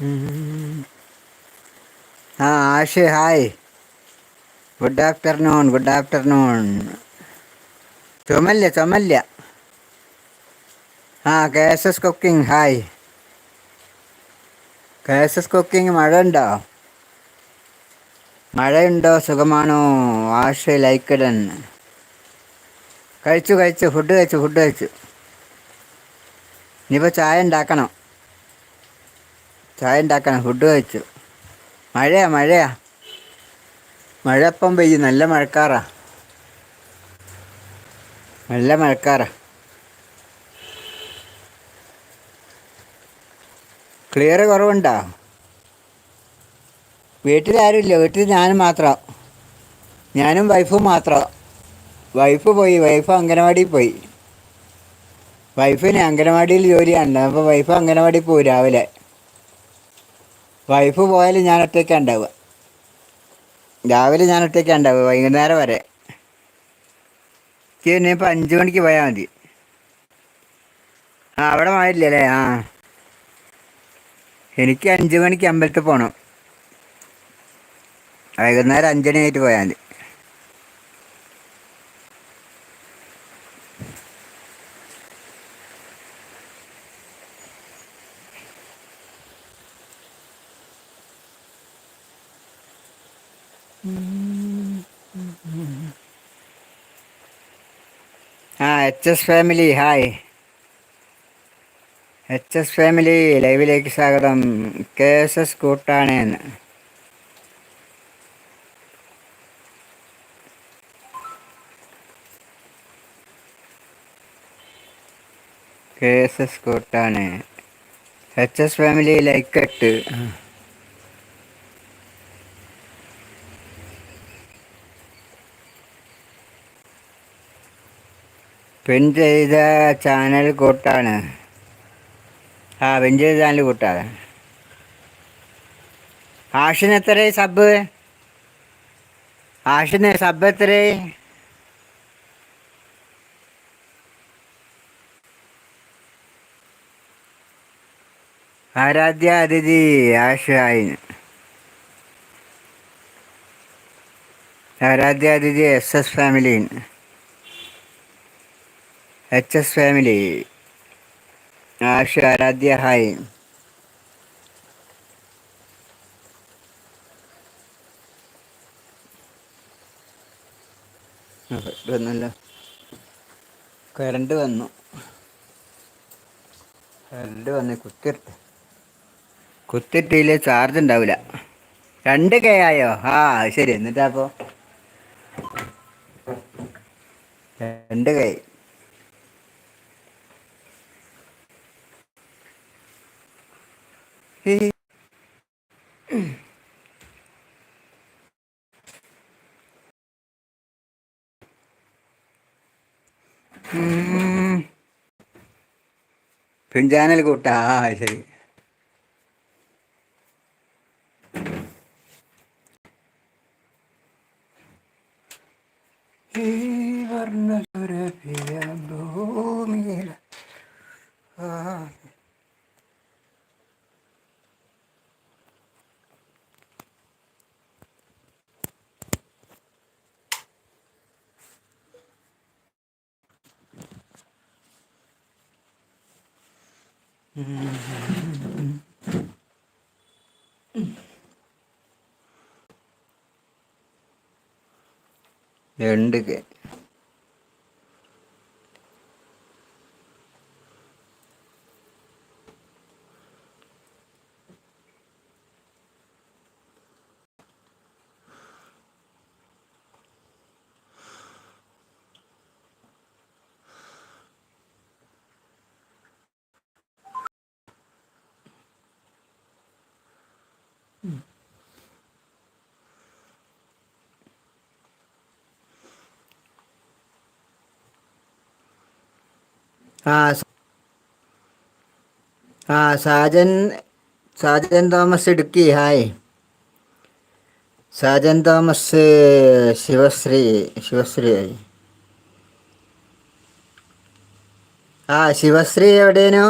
ഉം. ആ Ash hi. Good afternoon, good afternoon. ചുമല്ല ചുമല്ല. ആ K S S cooking hi. K S S cooking മഴ ഉണ്ടോ? മഴയുണ്ടോ? സുഖമാണോ? ആഷ് ലൈക്കഡൻ. കഴിച്ചു കഴിച്ചു, ഫുഡ് കഴിച്ചു, ഫുഡ് കഴിച്ചു. ഇനിയിപ്പോൾ ചായ ഉണ്ടാക്കണം, ചായ ഉണ്ടാക്കണം. ഫുഡ് കഴിച്ചു. മഴയാ മഴയാ, മഴ ഇപ്പം പെയ്യും. നല്ല മഴക്കാറാ, നല്ല മഴക്കാറാ. ക്ലിയർ കുറവുണ്ടോ? വീട്ടിലാരുമില്ല, വീട്ടിൽ ഞാനും മാത്രം, ഞാനും വൈഫും മാത്രം. വൈഫ് പോയി, വൈഫ് അംഗനവാടിയിൽ പോയി. വൈഫിന് അംഗനവാടിയിൽ ജോലിയാണല്ലോ, അപ്പോൾ വൈഫ് അംഗനവാടിയിൽ പോയി രാവിലെ. വൈഫ് പോയാൽ ഞാൻ ഒറ്റയ്ക്കാണ് ഉണ്ടാവുക. രാവിലെ ഞാൻ ഒറ്റയ്ക്കാണ് ഉണ്ടാവുക, വൈകുന്നേരം വരെ. എനിക്ക് ഇനിയിപ്പോൾ 5 മണിക്ക് പോയാൽ മതി. ആ അവിടെ മഴയില്ലല്ലേ? ആ എനിക്ക് 5 മണിക്ക് അമ്പലത്തിൽ പോകണം. വൈകുന്നേരം 5 മണിയായിട്ട് പോയാൽ മതി. ആ H S family hi. H S family ലൈവിലേക്ക് സ്വാഗതം. കെ എസ് എസ് കൂട്ടാണ്. കെ എസ് എസ് കൂട്ടാണ്. എച്ച് എസ് ഫാമിലി ലൈക്ക് ഇട്ട്. പിൻ ചെയ്ത ചാനൽ കൂട്ടാണ്. ആ പിൻ ചെയ്ത ചാനൽ കൂട്ടാണ്. ആഷിന് എത്ര സബ്? ആഷിന് സബ് എത്ര? ആരാധ്യ അതിഥി ash hi. Aaradhya Aditi S S family. H S family Ash Aaradhya hi. വന്നല്ലോ, കറണ്ട് വന്നു, കറണ്ട് വന്ന് കുത്തിട്ടില്ലേ ചാർജ് ഉണ്ടാവില്ല. 2K ആയോ? ആ ശരി. എന്നിട്ടാ അപ്പോൾ 2K. പിൻ ചാനൽ കൂട്ടാ. ആ ശരി. ഈ വർണ്ണസുരഭിയ ഭൂമിയിൽ ആ രണ്ട് കെ. ആ സാജൻ തോമസ് ഇടുക്കി ഹായ്. സാജൻ തോമസ് ശിവശ്രീ ആയി. ആ ശിവശ്രീ എവിടെയാണോ?